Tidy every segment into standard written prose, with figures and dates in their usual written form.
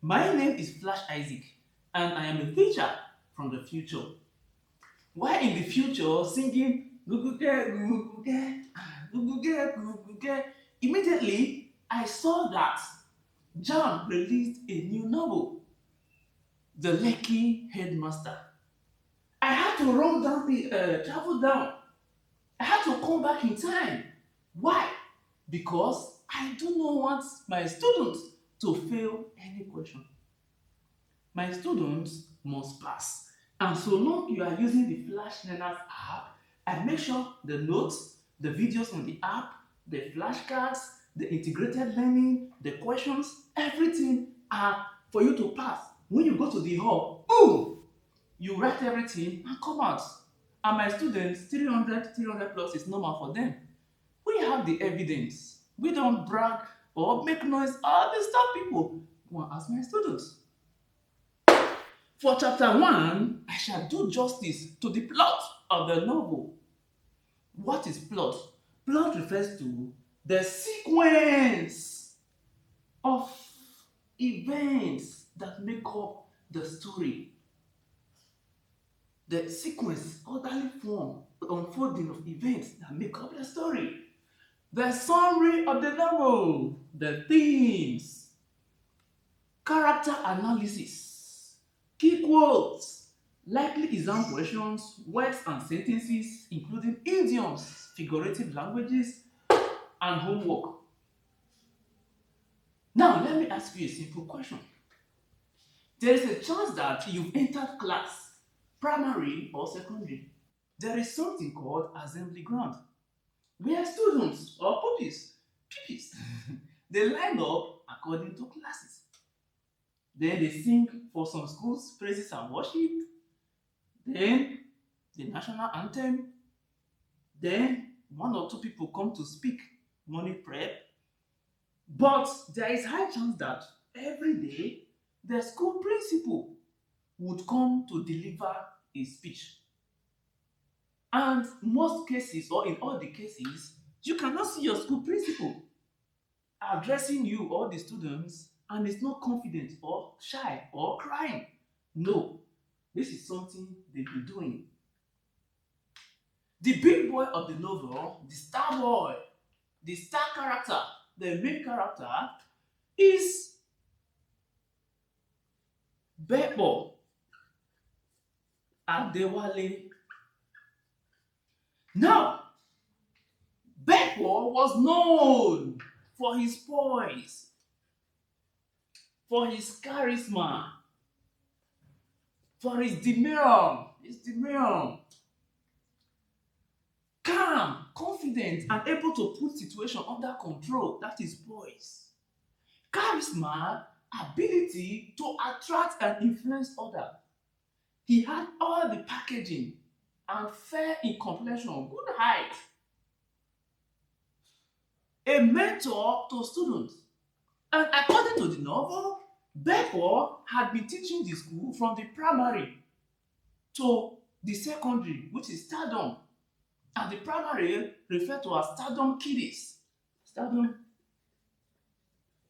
My name is Flash Isaac, and I am a teacher from the future. While in the future singing guguge guguge guguge guguge, immediately I saw that John released a new novel, The Lekki Headmaster. I had to run down travel down. I had to come back in time. Why? Because I do not want my students to fail any question. My students must pass. And so long you are using the Flashlearners app, I make sure the notes, the videos on the app, the flashcards, the integrated learning, the questions, everything are for you to pass. When you go to the hall, boom, you write everything and come out. And my students, 300 plus is normal for them. We have the evidence. We don't brag or make noise. All the stuff people go and ask my students. For chapter 1, I shall do justice to the plot of the novel. What is plot? Plot refers to the sequence of events that make up the story. The sequence, orderly form, the unfolding of events that make up the story. The summary of the novel, the themes, character analysis, key quotes, likely exam questions, words and sentences, including idioms, figurative languages, and homework. Now, let me ask you a simple question. There is a chance that you've entered class, primary or secondary. There is something called assembly ground, where students or pupils, they line up according to classes. Then they sing for some schools praises and worship. Then the national anthem. Then one or two people come to speak morning prep. But there is high chance that every day the school principal would come to deliver a speech. And most cases, or in all the cases, you cannot see your school principal addressing you or the students and is not confident or shy or crying. No, this is something they've been doing. The big boy of the novel, the star boy, the star character, the main character is Beppo Adewale. Now, Beppo was known for his poise, for his charisma, for his demeanor, calm, confident, and able to put situation under control. That is poise. Charisma, ability to attract and influence others. He had all the packaging and fair in complexion, good height. A mentor to students. And according to the novel, Beppo had been teaching the school from the primary to the secondary, which is Stardom. And the primary referred to as Stardom Kiddies. Stardom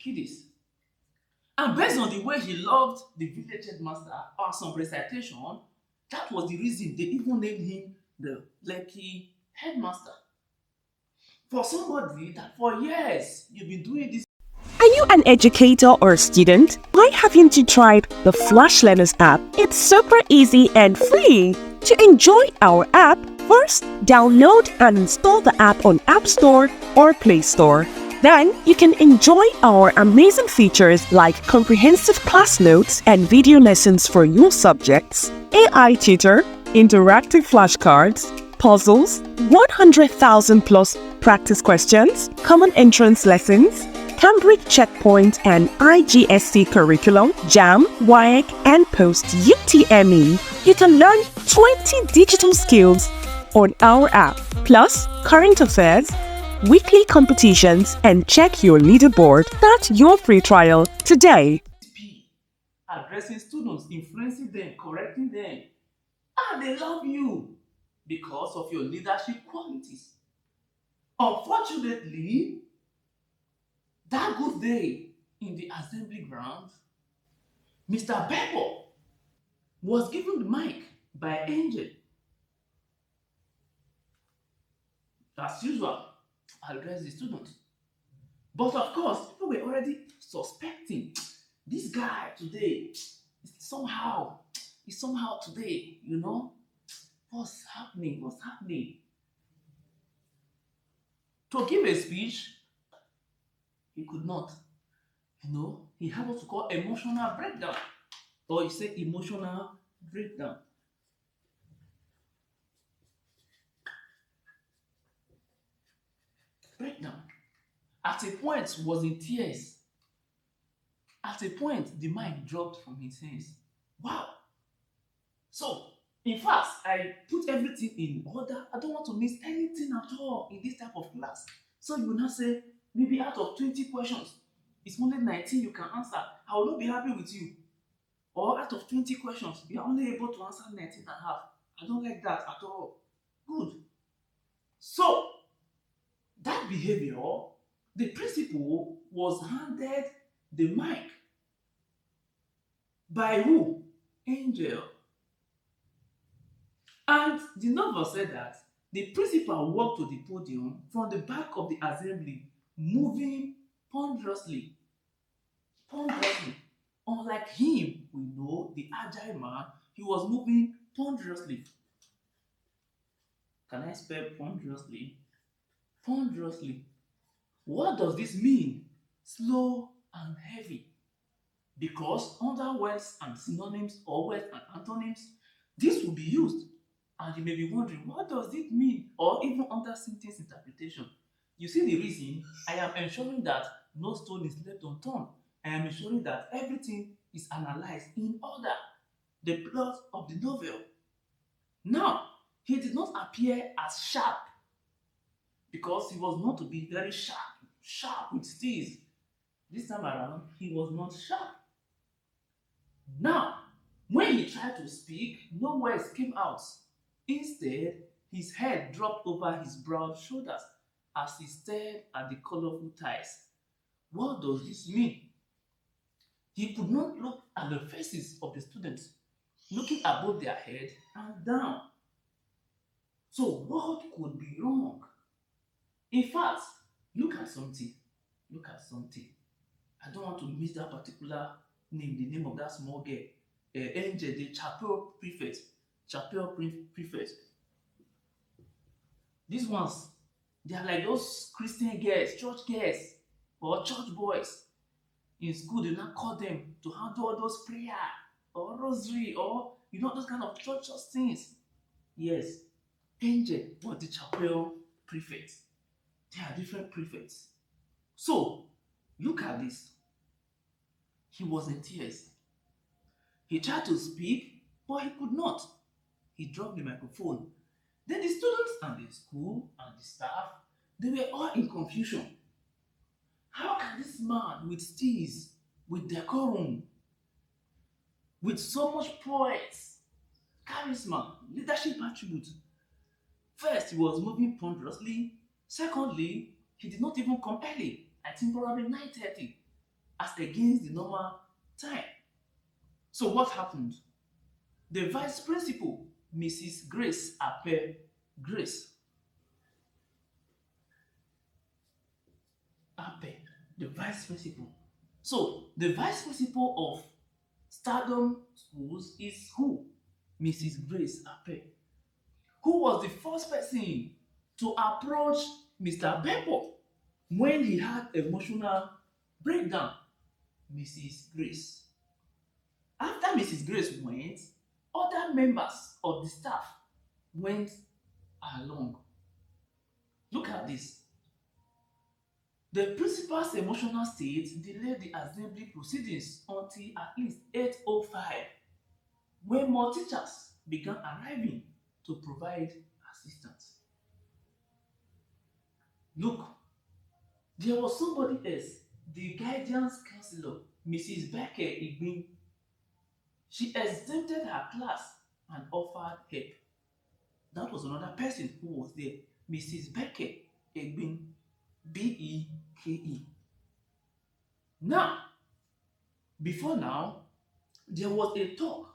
Kiddies. And based on the way he loved the village headmaster or some recitation, that was the reason they even named him the Lekki Headmaster. For somebody that for years you've been doing this. Are you an educator or a student? Why haven't you tried the Flashlearners app? It's super easy and free. To enjoy our app, first download and install the app on App Store or Play Store. Then you can enjoy our amazing features like comprehensive class notes and video lessons for your subjects, AI tutor, interactive flashcards, puzzles, 100,000 plus practice questions, common entrance lessons, Cambridge Checkpoint and IGSC curriculum, JAM, WAEC, and post-UTME. You can learn 20 digital skills on our app, plus current affairs, weekly competitions, and check your leaderboard. Start your free trial today. Addressing students, influencing them, correcting them. And they love you because of your leadership qualities. Unfortunately, that good day in the assembly ground, Mr. Beppo was given the mic by Angel. As usual, address the student. But of course, people were already suspecting this guy today somehow, is somehow today, what's happening? What's happening? To give a speech, he could not. He had what to call emotional breakdown. Or you say emotional breakdown. Breakdown. At a point, was in tears. At a point, the mic dropped from his hands. Wow. So, in fact, I put everything in order. I don't want to miss anything at all in this type of class. So you will not say, maybe out of 20 questions, it's only 19 you can answer. I will not be happy with you. Or out of 20 questions, you are only able to answer 19 and a half. I don't like that at all. Good. So, that behavior, the principal was handed the mic by who? Angel. And the novel said that the principal walked to the podium from the back of the assembly, moving ponderously. Ponderously. Unlike him, we know, the agile man, he was moving ponderously. Can I spell ponderously? Ponderously. What does this mean? Slow and heavy. Because under words and synonyms or words and antonyms, this will be used. And you may be wondering, what does it mean? Or even under sentence interpretation. You see the reason? I am ensuring that no stone is left unturned. I am ensuring that everything is analyzed in order. The plot of the novel. Now, he did not appear as sharp because he was not to be very sharp with steez. This time around, he was not sharp. Now, when he tried to speak, no words came out. Instead, his head dropped over his broad shoulders as he stared at the colorful ties. What does this mean? He could not look at the faces of the students, looking above their head and down. So what could be wrong? In fact, look at something. Look at something. I don't want to miss that particular name, the name of that small girl. Angel, the chapel prefect. Chapel prefect. These ones, they are like those Christian girls, church girls, or church boys. In school, they not call them to handle all those prayer, or rosary, or those kind of church things. Yes, Angel was the chapel prefect. There are different prefects. So, look at this. He was in tears. He tried to speak, but he could not. He dropped the microphone. Then the students and the school and the staff, they were all in confusion. How can this man with steez, with decorum, with so much poise, charisma, leadership attributes? First, he was moving ponderously. Secondly, he did not even come early. I think probably 9:30, as against the normal time. So what happened? The vice principal, Mrs. Grace Ape Grace Ape, the vice principal. So the vice principal of Stardom Schools is who? Mrs. Grace Ape, who was the first person to approach Mr. Beppo when he had emotional breakdown. Mrs. Grace. After Mrs. Grace went, other members of the staff went along. Look at this. The principal's emotional state delayed the assembly proceedings until at least 8:05, when more teachers began arriving to provide assistance. Look, there was somebody else, the guidance counselor, Mrs. Becker Igbin. She exempted her class and offered help. That was another person who was there, Mrs. Becker Igbin, Beke. Now, before now, there was a talk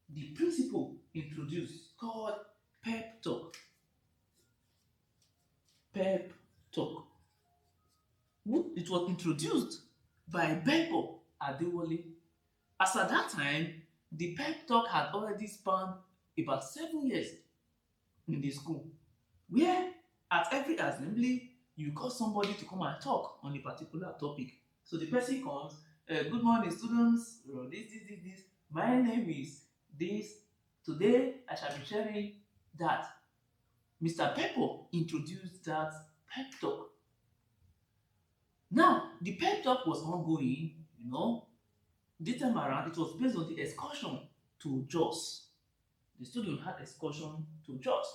the principal introduced called pep talk. Pep talk. It was introduced by Beppo Adewale. As at that time, the pep talk had already spanned about 7 years in the school, where at every assembly you call somebody to come and talk on a particular topic. So the person comes, good morning students, this. My name is this. Today I shall be sharing that. Mr. Pepper introduced that pep talk. Now, the pep talk was ongoing, this time around it was based on the excursion to Jos. The student had excursion to Jos.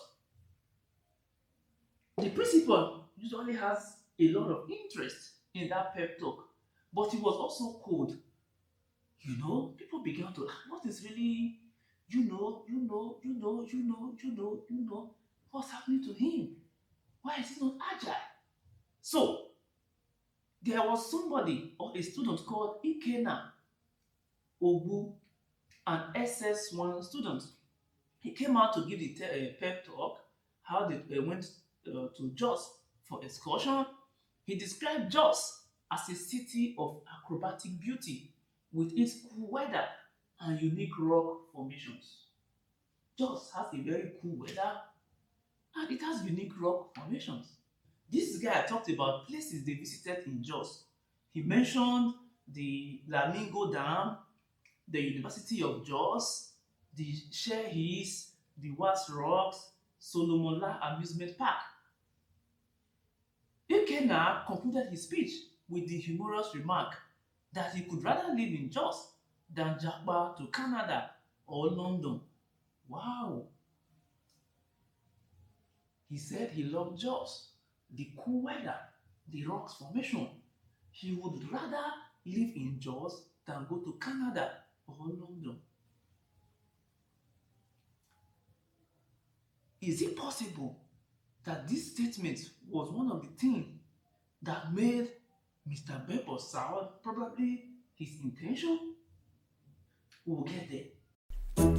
The principal usually has a lot of interest in that pep talk, but it was also cold. People began to, what is really, what's happening to him? Why is he not agile? So, there was somebody or a student called Ikena Ogu, an SS1 student. He came out to give the pep talk, how they went to Jos for excursion. He described Jos as a city of acrobatic beauty with its cool weather and unique rock formations. Jos has a very cool weather and it has unique rock formations. This guy talked about places they visited in Jos. He mentioned the Lamingo Dam, the University of Jos, the Share Hills, the Wax Rocks, Solomonla Amusement Park. Ekena concluded his speech with the humorous remark that he could rather live in Jos than japa to Canada or London. Wow! He said he loved Jos, the cool weather, the rocks formation. He would rather live in Jos than go to Canada or London. Is it possible that this statement was one of the things that made Mr. Beppo sour? Probably his intention? We'll get there.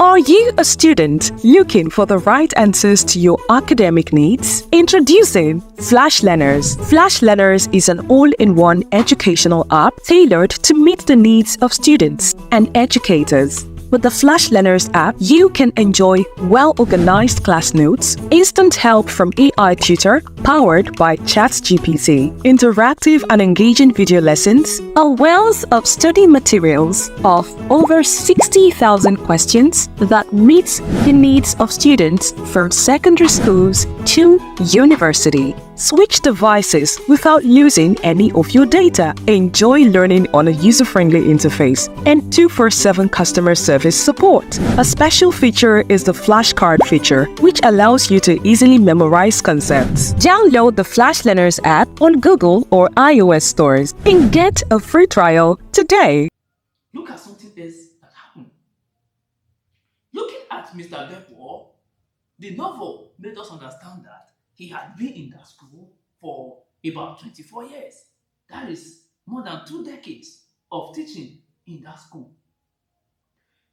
Are you a student looking for the right answers to your academic needs? Introducing Flashlearners. Flashlearners is an all-in-one educational app tailored to meet the needs of students and educators. With the Flashlearners app, you can enjoy well-organized class notes, instant help from AI tutor powered by ChatGPT, interactive and engaging video lessons, a wealth of study materials of over 60,000 questions that meets the needs of students from secondary schools to university. Switch devices without losing any of your data. Enjoy learning on a user-friendly interface and 24/7 customer service support. A special feature is the flashcard feature, which allows you to easily memorize concepts. Download the Flashlearners app on Google or iOS stores and get a free trial today. Look at something else that happened. Looking at Mr. Beppo, the novel made us understand that he had been in that school for about 24 years. That is more than 2 decades of teaching in that school.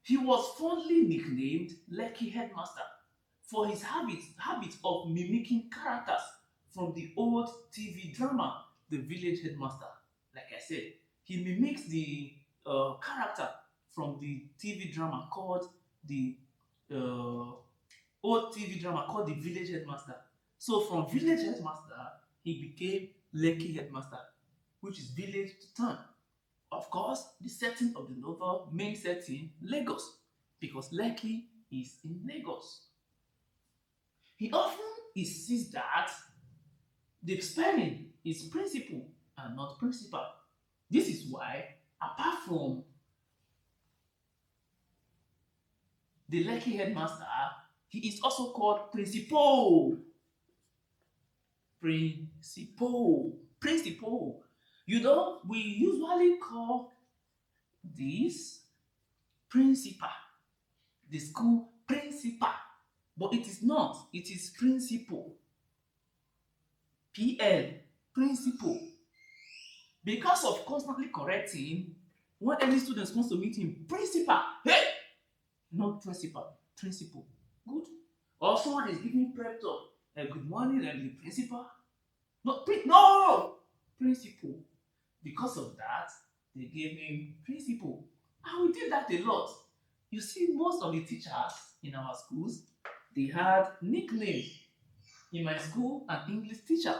He was fondly nicknamed Lekki Headmaster for his habit of mimicking characters from the old TV drama, The Village Headmaster. Like I said, he mimics the character from the TV drama called the old TV drama called The Village Headmaster. So from Village Headmaster, he became Lekki Headmaster, which is village to town. Of course, the setting of the novel, main setting, Lagos, because Lekki is in Lagos. He often insists that the spelling is principal and not principal. This is why, apart from the Lekki Headmaster, he is also called Principal. Principal. We usually call this principal, the school principal, but it is not. It is principal. PL, principal. Because of constantly correcting When any student wants to meet him, principal, hey, not principal, principal. Good. Or someone is giving prep talk. Good morning, and the principal. No, no, principal. Because of that, they gave him principal. And we did that a lot. You see, most of the teachers in our schools, they had nicknames. In my school, an English teacher,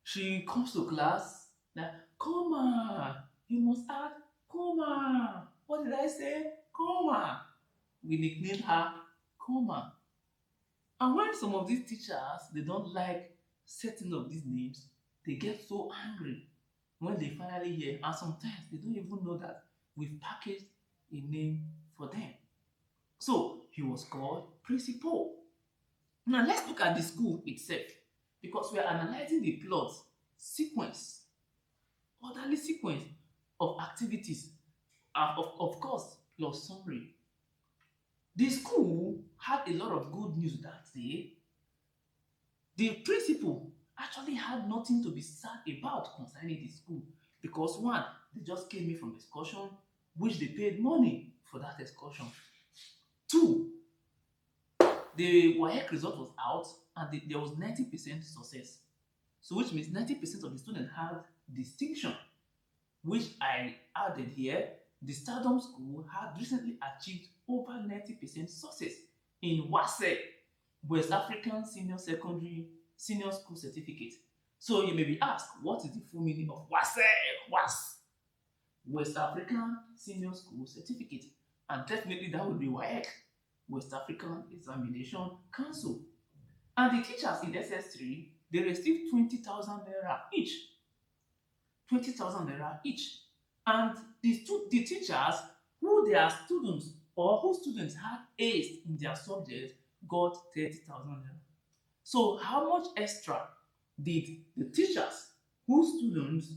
she comes to class, like, comma, you must add comma. What did I say? Comma. We nicknamed her comma. And when some of these teachers, they don't like setting up these names, they get so angry when they finally hear, and sometimes they don't even know that we've packaged a name for them. So he was called principal. Now let's look at the school itself, because we are analyzing the plot sequence, orderly sequence of activities, of course, plus summary. The school had a lot of good news that day. The principal actually had nothing to be sad about concerning the school, because one, they just came in from excursion, which they paid money for that excursion. Two, the WAEC result was out and there was 90% success. So which means 90% of the students had distinction, which I added here. The Stardom School had recently achieved over 90% success in WASE, West African Senior School Certificate. So you may be asked, what is the full meaning of WASE? West African Senior School Certificate. And definitely that would be WAEC, West African Examination Council. And the teachers in SS3, they received 20,000 naira each. 20,000 naira each. And the teachers who their students or whose students had A's in their subjects got 30,000 naira. So how much extra did the teachers whose students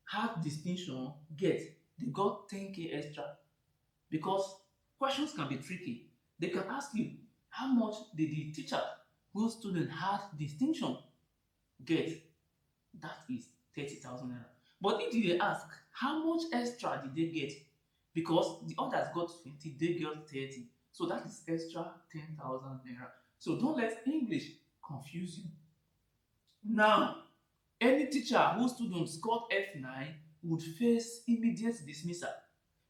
had distinction get? They got 10k extra. Because questions can be tricky. They can ask you, how much did the teacher whose student had distinction get? That is 30,000 naira. But if they ask, how much extra did they get? Because the others got 20, they got 30. So that is extra 10,000 naira. So don't let English confuse you. Now, any teacher whose student scored F9 would face immediate dismissal,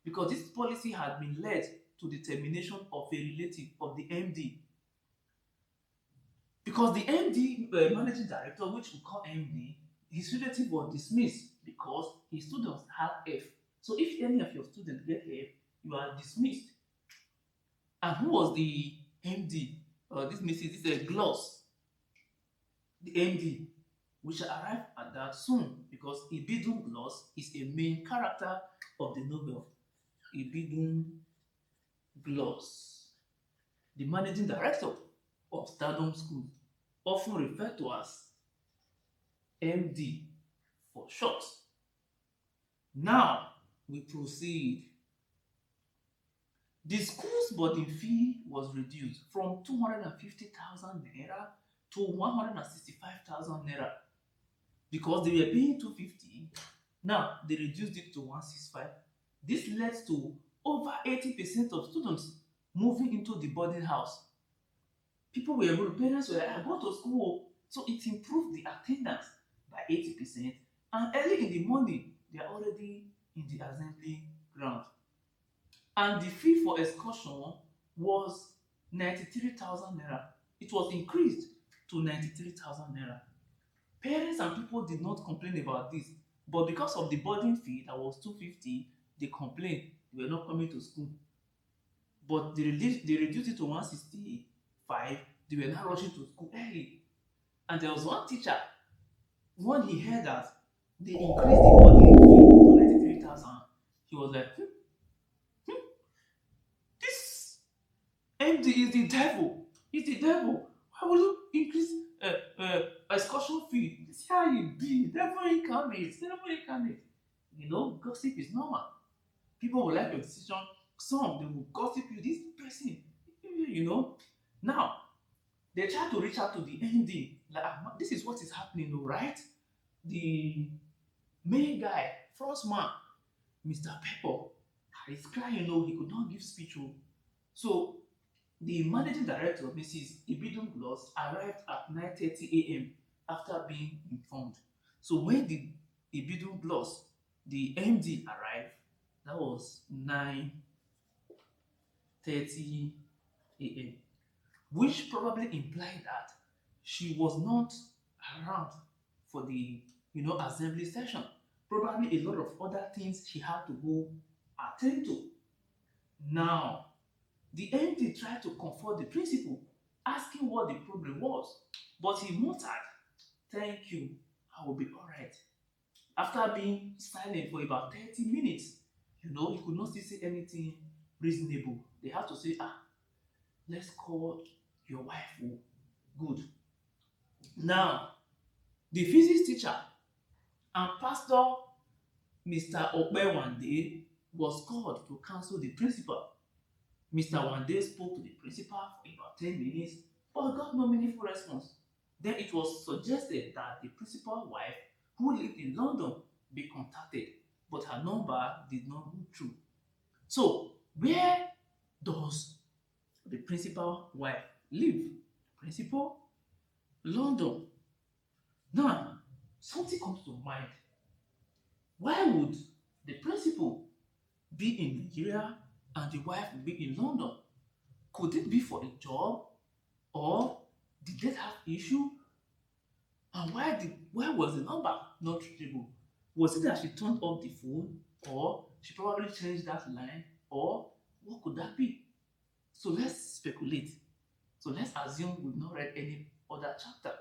because this policy had been led to the termination of a relative of the MD. Because the MD, managing director, which we call MD, his relative was dismissed because his students had F. So if any of your students get F, you are dismissed. And who was the MD? This is a gloss. The MD. We shall arrive at that soon, because Ibidun Gloss is a main character of the novel. Ibidun Gloss, the managing director of Stardom School, often referred to as MD for short. Now we proceed. The school's boarding fee was reduced from 250,000 naira to 165,000 naira, because they were paying 250. Now they reduced it to 165. This led to over 80% of students moving into the boarding house. Parents were like, I go to school. So it improved the attendance by 80%. And early in the morning, they are already in the assembly ground. And the fee for excursion was 93,000 naira. It was increased to 93,000 naira. Parents and people did not complain about this, but because of the boarding fee that was 250, they complained they were not coming to school. But they reduced it to 165. They were not rushing to school early. And there was one teacher, when he heard that they increased the boarding fee to 93,000, he was like, this MD is the devil. He's the devil. Why would you increase excursion fee? See how you be. Devil incarnate. You know, gossip is normal. People will like your decision. Some, they will gossip you. This person, you know. Now, they try to reach out to the MD. Like, this is what is happening, right? The main guy, first man, Mr. Pepper, is crying, he could not give speech. So the managing director, Mrs. Ibidun Gloss, arrived at 9:30 a.m. after being informed. So when the Ibidun Gloss, the MD, arrived, that was 9:30 a.m., which probably implied that she was not around for the assembly session. Probably a lot of other things she had to go attend to. Now, the MD tried to comfort the principal, asking what the problem was, but he muttered, "Thank you, I will be alright." After being silent for about 30 minutes, he could not still say anything reasonable. They had to say, let's call your wife. Good. Now, the physics teacher and pastor, Mr. Okpewande, was called to counsel the principal. Mr. Wande spoke to the principal for about 10 minutes but got no meaningful response. Then it was suggested that the principal's wife, who lived in London, be contacted, but her number did not go through. So, where does the principal's wife live? Principal? London. Now, something comes to mind. Why would the principal be in Nigeria and the wife be in London? Could it be for a job, or did they have issue? And why was the number not reachable? Was it that she turned off the phone, or she probably changed that line, or what could that be? So let's speculate. So let's assume we've not read any other chapter.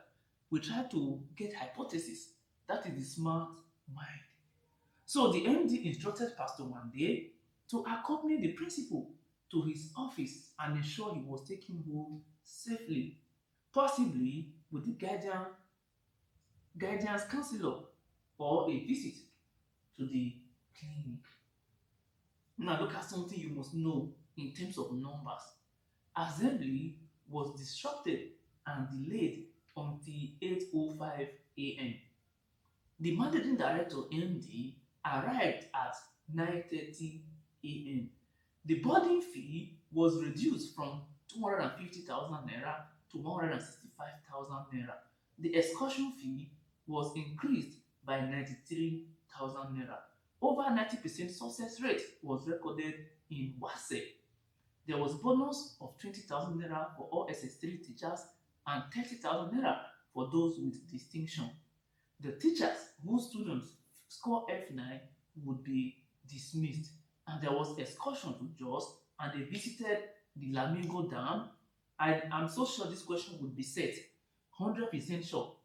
We try to get hypothesis. That is the smart mind. So the MD instructed Pastor Wande to accompany the principal to his office and ensure he was taken home safely, possibly with the guidance counselor, or a visit to the clinic. Now look at something you must know in terms of numbers. Assembly was disrupted and delayed until 8:05 a.m. The managing director, MD, arrived at 9:30 a.m. The boarding fee was reduced from 250,000 naira to 165,000 naira. The excursion fee was increased by 93,000 naira. Over 90% success rate was recorded in WASE. There was bonus of 20,000 naira for all SS3 teachers and 30,000 naira for those with distinction. The teachers whose students score F9 would be dismissed, and there was excursion to Jos, and they visited the Lamingo Dam. I'm so sure this question would be set, 100% sure.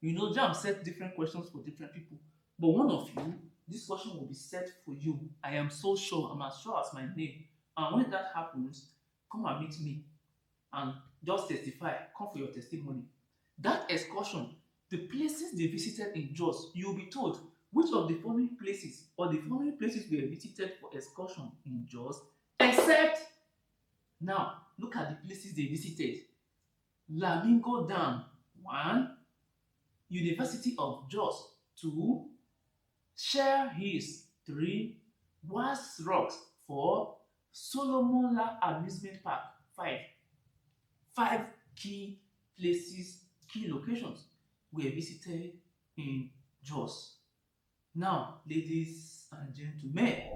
JAM set different questions for different people, but one of you, this question will be set for you. I am so sure, I'm as sure as my name. And when that happens, come and meet me and just testify, come for your testimony. That excursion, the places they visited in Jos, you'll be told which of the following places or the following places were visited for excursion in Jos, except, now look at the places they visited. Lamingo Dam, 1. University of Jos, 2. Share Hills, 3. Was Rocks, 4. Solomon La Amusement Park, 5. 5 key places, key locations were visited in Jos. Now, ladies and gentlemen,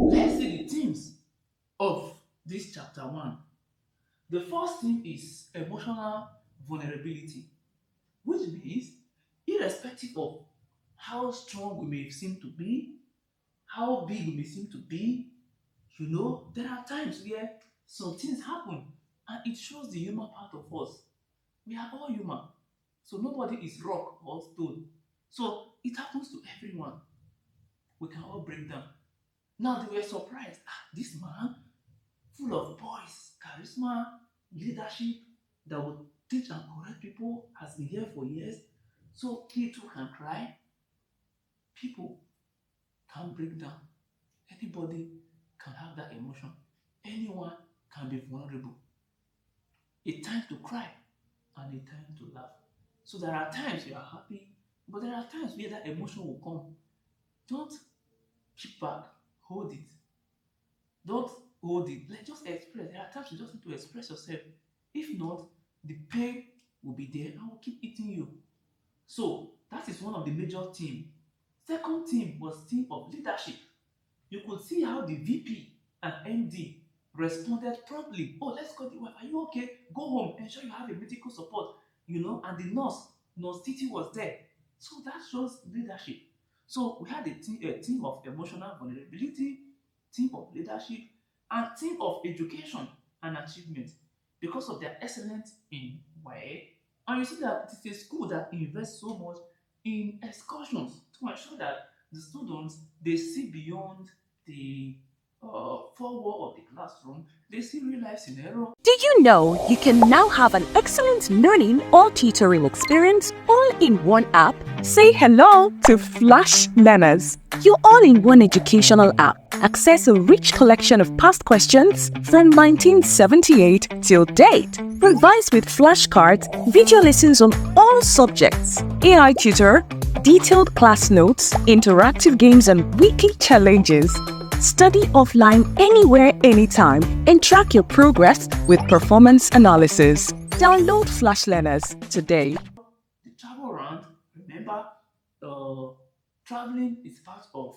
let's see the themes of this chapter 1. The first theme is emotional vulnerability, which means irrespective of how strong we may seem to be, how big we may seem to be, there are times where some things happen and it shows the human part of us. We are all human. So nobody is rock or stone. So it happens to everyone. We can all break down. Now they were surprised. This man, full of poise, charisma, leadership, that would teach and correct people, has been here for years. So he too can cry. People can break down. Anybody can have that emotion. Anyone can be vulnerable. A time to cry and a time to laugh. So there are times you are happy, but there are times where that emotion will come Don't keep back. Hold it. Don't hold it. Like just express. There are times you just need to express yourself. If not, the pain will be there and will keep eating you. So that is one of the major themes. Second theme was theme of leadership. You could see how the VP and MD responded promptly. Oh, let's call the wife. Are you okay? Go home. Ensure you have a medical support. And the nurse Titi was there. So that shows leadership. So we had a team of emotional vulnerability, team of leadership, and team of education and achievement because of their excellence in YA. And you see that it is a school that invests so much in excursions to ensure that the students they see beyond the four wall of the classroom. They see real life scenario. Do you know you can now have an excellent learning or tutoring experience all in one app? Say hello to Flashlearners, your all-in-one educational app. Access a rich collection of past questions from 1978 till date. Revised with flashcards, video lessons on all subjects, AI tutor, detailed class notes, interactive games and weekly challenges. Study offline anywhere, anytime, and track your progress with performance analysis. Download Flashlearners today. The travel around, remember, traveling is part of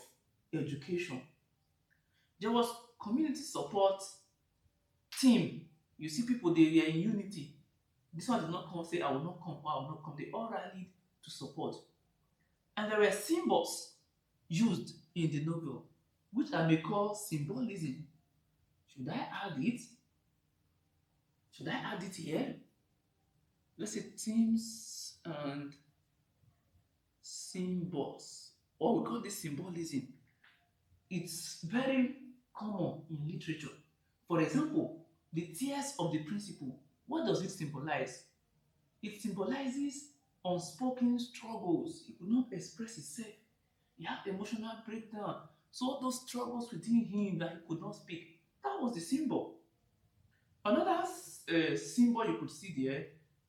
education. There was community support team. You see people, they were in unity. This one did not come say, I will not come, or I will not come. They all rallied to support. And there were symbols used in the novel, which I may call symbolism. Should I add it? Should I add it here? Let's say themes and symbols. Or we call this symbolism. It's very common in literature. For example, the tears of the principal. What does it symbolize? It symbolizes unspoken struggles. He could not express himself. He had emotional breakdown. So all those struggles within him that he could not speak, that was the symbol. Another symbol you could see there,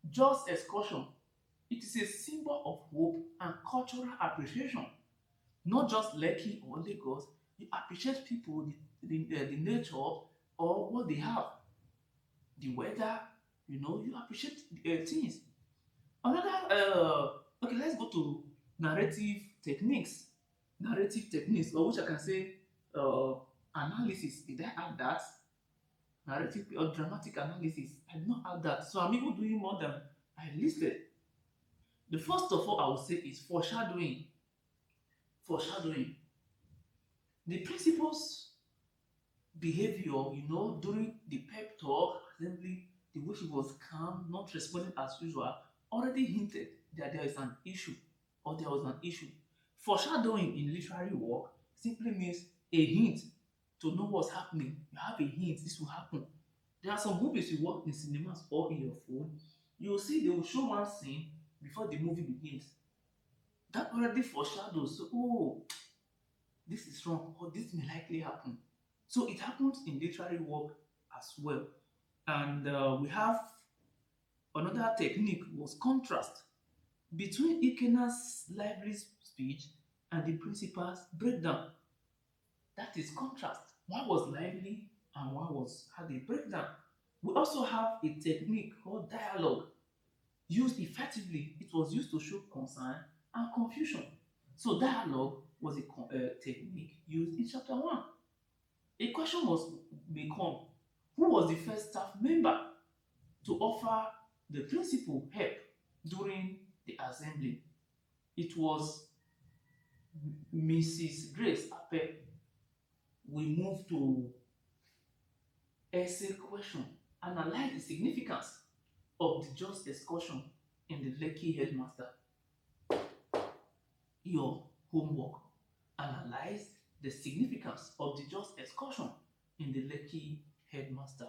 just excursion. It is a symbol of hope and cultural appreciation. Not just Lekki or Lagos. You appreciate people, the nature or what they have, the weather. You appreciate things. Okay, let's go to narrative techniques. Narrative techniques, or which I can say analysis. Did I add that? Narrative or dramatic analysis. I did not add that. So I'm even doing more than I listed. The first of all I would say is foreshadowing. Foreshadowing. The principal's behavior, during the pep talk, assembly, the way he was calm, not responding as usual, already hinted that there is an issue or there was an issue. Foreshadowing in literary work simply means a hint to know what's happening. You have a hint, this will happen. There are some movies you watch in cinemas or in your phone, you will see they will show one scene before the movie begins. That already foreshadows, so, oh, this is wrong or this may likely happen. So it happens in literary work as well. And we have another technique was contrast between Ikena's lively speech and the principal's breakdown. That is contrast. One was lively and one had a breakdown. We also have a technique called dialogue. Used effectively, it was used to show concern and confusion. So dialogue was a technique used in chapter 1. A question may come: who was the first staff member to offer the principal help during the assembly? It was Mrs. Grace Ape. We move to essay question. Analyze the significance of the just excursion in the Lekki Headmaster. Your homework. Analyze the significance of the just excursion in the Lekki Headmaster.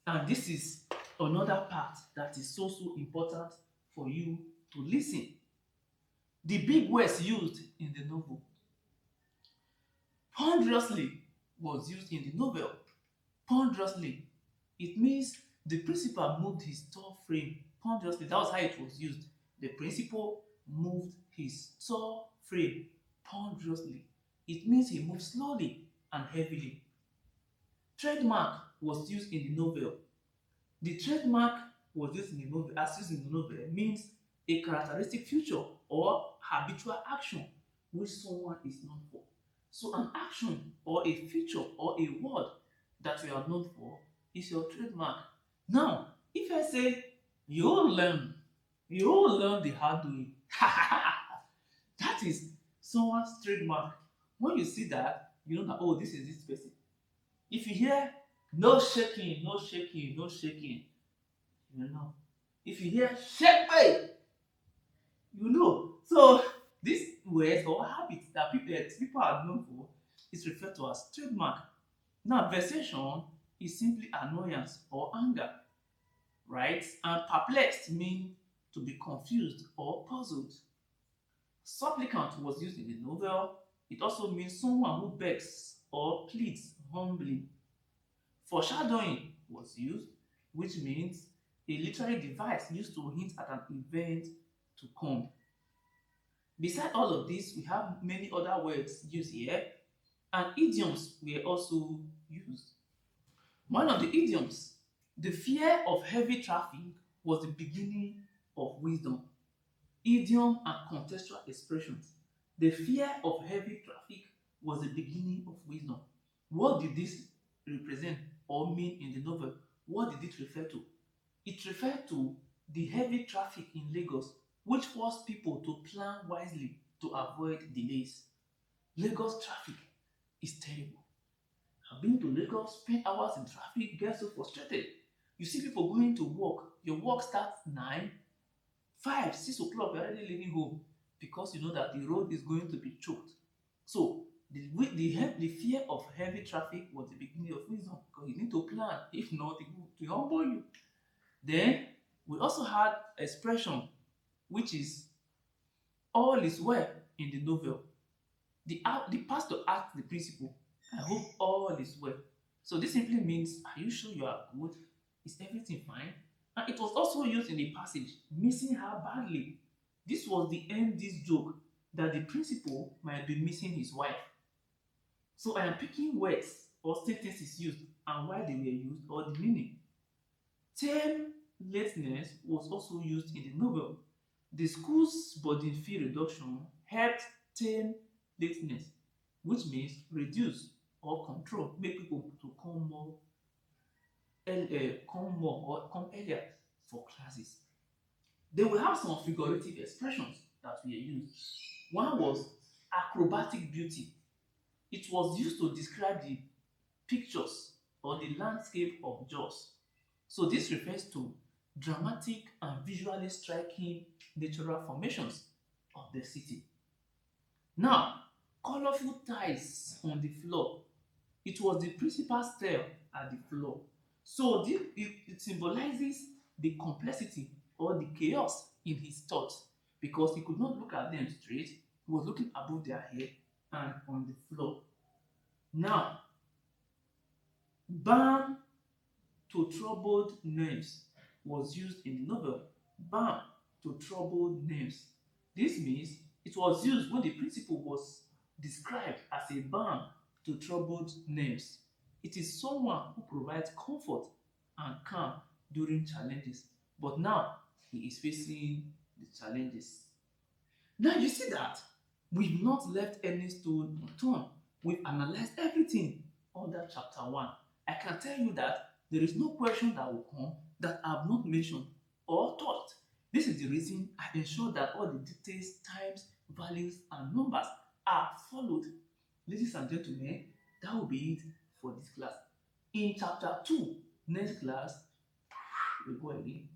And this is another part that is so important for you to listen. The big words used in the novel. Ponderously was used in the novel. Ponderously. It means the principal moved his tall frame ponderously. That was how it was used. The principal moved his tall frame ponderously. It means he moves slowly and heavily. Trademark was used in the novel. The trademark was used in the novel, as used in the novel, means a characteristic feature or habitual action which someone is known for. So an action or a feature or a word that you are known for is your trademark. Now, if I say you will learn the hard way, that is someone's trademark. When you see that, you know that, oh, this is this person. If you hear no shaking, no shaking, no shaking, you know. If you hear shake me, you know. So these words or habits that people are known for is referred to as trademark. Now, vexation is simply annoyance or anger, right? And perplexed mean to be confused or puzzled. Supplicant was used in the novel. It also means someone who begs or pleads humbly. Foreshadowing was used, which means a literary device used to hint at an event to come. Beside all of this, we have many other words used here, and idioms were also used. One of the idioms, the fear of heavy traffic was the beginning of wisdom. Idiom and contextual expressions. The fear of heavy traffic was the beginning of wisdom. What did this represent or mean in the novel? What did it refer to? It referred to the heavy traffic in Lagos, which forced people to plan wisely to avoid delays. Lagos traffic is terrible. I've been to Lagos, spent hours in traffic, get so frustrated. You see people going to work, your work starts 9, 5, 6 o'clock, you're already leaving home because you know that the road is going to be choked. So the fear of heavy traffic was the beginning of wisdom because you need to plan. If not, it will humble you. Then we also had expression, which is all is well in the novel. The pastor asked the principal, I hope all is well. So this simply means, are you sure you are good? Is everything fine? And it was also used in the passage, missing her badly. This was the end this joke that the principal might be missing his wife. So I am picking words or sentences used and why they were used or the meaning. Term lateness was also used in the novel. The school's boarding fee reduction helped tame lateness, which means reduce or control, make people to come more or come earlier for classes. Then we have some figurative expressions that were used. One was acrobatic beauty. It was used to describe the pictures or the landscape of Jos. So this refers to dramatic and visually striking natural formations of the city. Now, colorful tiles on the floor. It was the principal stare at the floor. So it symbolizes the complexity or the chaos in his thoughts because he could not look at them straight. He was looking above their head and on the floor. Now, balm to troubled nerves was used in the novel. Balm to troubled nerves. This means it was used when the principal was described as a balm to troubled nerves. It is someone who provides comfort and calm during challenges. But now he is facing the challenges. Now you see that we've not left any stone unturned. We've analyzed everything under chapter 1. I can tell you that there is no question that will come that I have not mentioned or taught. This is the reason I ensure that all the details, times, values, and numbers are followed. Ladies and gentlemen, that will be it for this class. In chapter 2, next class, we go again.